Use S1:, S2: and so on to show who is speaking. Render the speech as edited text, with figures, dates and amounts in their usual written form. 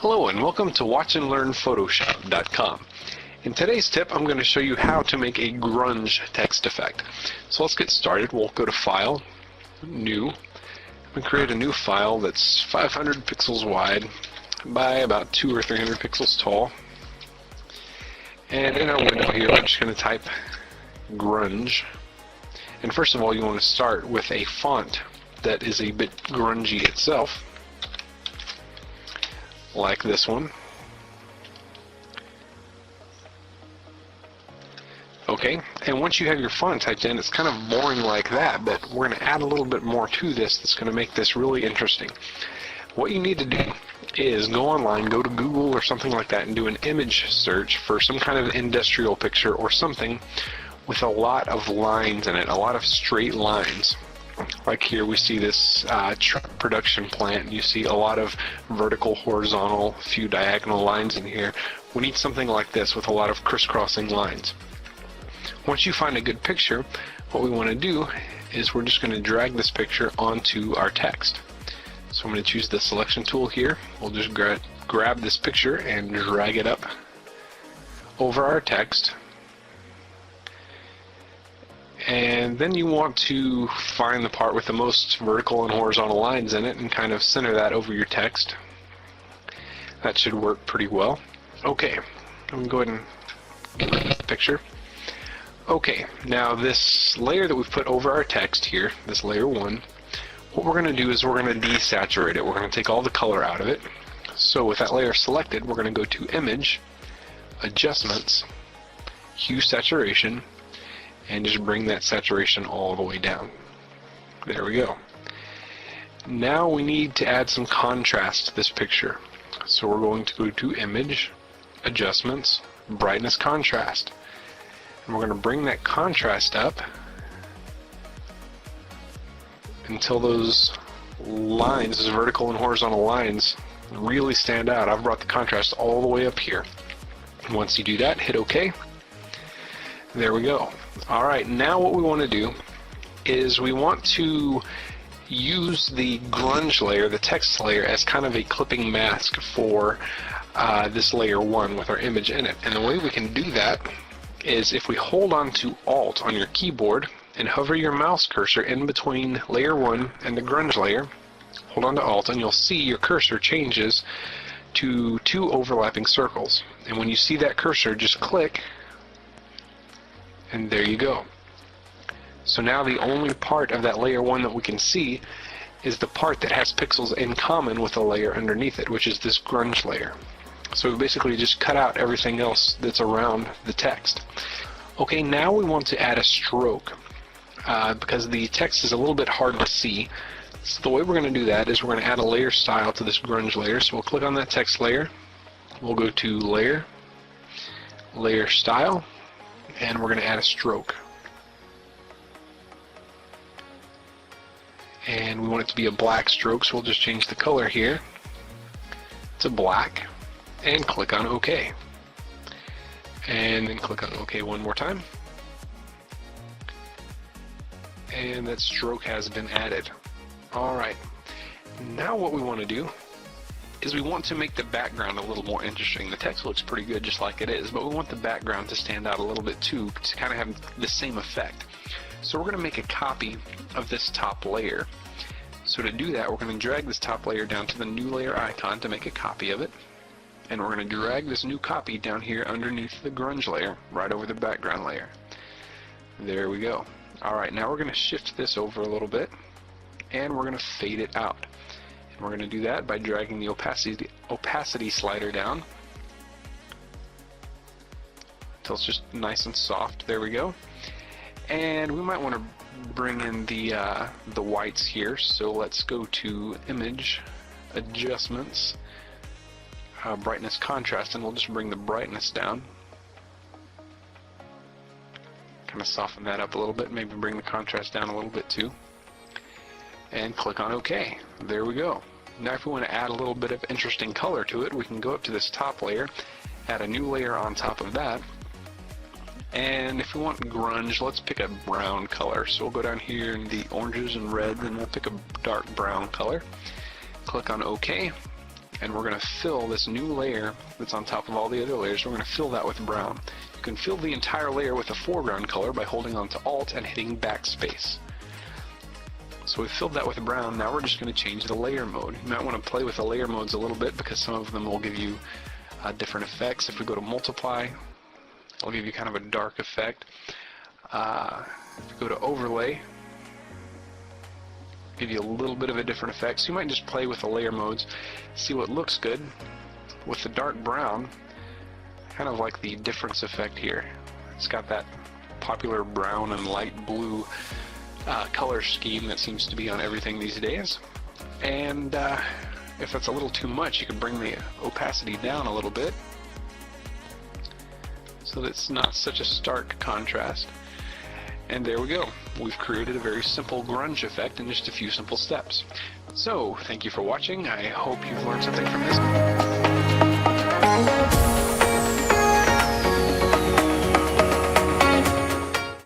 S1: Hello and welcome to watchandlearnphotoshop.com. In today's tip, I'm going to show you how to make a grunge text effect. So let's get started. We'll go to File, New, and create a new file that's 500 pixels wide by about 200 or 300 pixels tall. And in our window here, we're just going to type grunge. And first of all, you want to start with a font that is a bit grungy itself, like this one. Okay, and once you have your font typed in, it's kind of boring like that, but we're going to add a little bit more to this that's going to make this really interesting. What you need to do is go online, go to Google or something like that, and do an image search for some kind of industrial picture or something with a lot of lines in it, a lot of straight lines. Like here we see this truck production plant, and you see a lot of vertical, horizontal, few diagonal lines in here. We need something like this with a lot of crisscrossing lines. Once you find a good picture, what we want to do is we're just going to drag this picture onto our text. So I'm going to choose the selection tool here. We'll just grab this picture and drag it up over our text. And then you want to find the part with the most vertical and horizontal lines in it and kind of center that over your text. That should work pretty well. Okay, I'm going to go ahead and get rid of the picture. Okay, now this layer that we've put over our text here, this layer 1, what we're going to do is we're going to desaturate it. We're going to take all the color out of it. So with that layer selected, we're going to go to Image, Adjustments, Hue Saturation, and just bring that saturation all the way down. There we go. Now we need to add some contrast to this picture. So we're going to go to Image, Adjustments, Brightness, Contrast. And we're going to bring that contrast up until those lines, those vertical and horizontal lines, really stand out. I've brought the contrast all the way up here. And once you do that, hit OK. There we go. Alright, now what we want to do is we want to use the grunge layer, the text layer, as kind of a clipping mask for this layer 1 with our image in it. And the way we can do that is if we hold on to Alt on your keyboard and hover your mouse cursor in between layer 1 and the grunge layer, hold on to Alt, and you'll see your cursor changes to 2 overlapping circles. And when you see that cursor, just click, and there you go. So now the only part of that layer 1 that we can see is the part that has pixels in common with the layer underneath it, which is this grunge layer. So we basically just cut out everything else that's around the text. Okay, now we want to add a stroke because the text is a little bit hard to see. So the way we're going to do that is we're going to add a layer style to this grunge layer. So we'll click on that text layer. We'll go to Layer, Layer Style, and we're going to add a stroke. And we want it to be a black stroke, so we'll just change the color here to black and click on OK. And then click on OK one more time. And that stroke has been added. Alright, now what we want to do is we want to make the background a little more interesting. The text looks pretty good just like it is, but we want the background to stand out a little bit too, to kind of have the same effect. So we're going to make a copy of this top layer. So to do that, we're going to drag this top layer down to the new layer icon to make a copy of it. And we're going to drag this new copy down here underneath the grunge layer, right over the background layer. There we go. Alright, now we're going to shift this over a little bit, and we're going to fade it out. And we're going to do that by dragging the opacity slider down until it's just nice and soft. There we go. And we might want to bring in the whites here. So let's go to Image, Adjustments, Brightness, Contrast, and we'll just bring the brightness down. Kind of soften that up a little bit. Maybe bring the contrast down a little bit too. And click on OK. There we go. Now if we want to add a little bit of interesting color to it, we can go up to this top layer, add a new layer on top of that, and if we want grunge, let's pick a brown color. So we'll go down here in the oranges and reds, and we'll pick a dark brown color. Click on OK, and we're going to fill this new layer that's on top of all the other layers. We're going to fill that with brown. You can fill the entire layer with a foreground color by holding on to Alt and hitting backspace. So we've filled that with brown. Now we're just going to change the layer mode. You might want to play with the layer modes a little bit because some of them will give you different effects. If we go to multiply, it'll give you kind of a dark effect. If we go to overlay, give you a little bit of a different effect. So you might just play with the layer modes, see what looks good. With the dark brown, kind of like the difference effect here. It's got that popular brown and light blue color scheme that seems to be on everything these days. And if that's a little too much, you can bring the opacity down a little bit so that it's not such a stark contrast. And there we go. We've created a very simple grunge effect in just a few simple steps. So, thank you for watching. I hope you've learned something from this.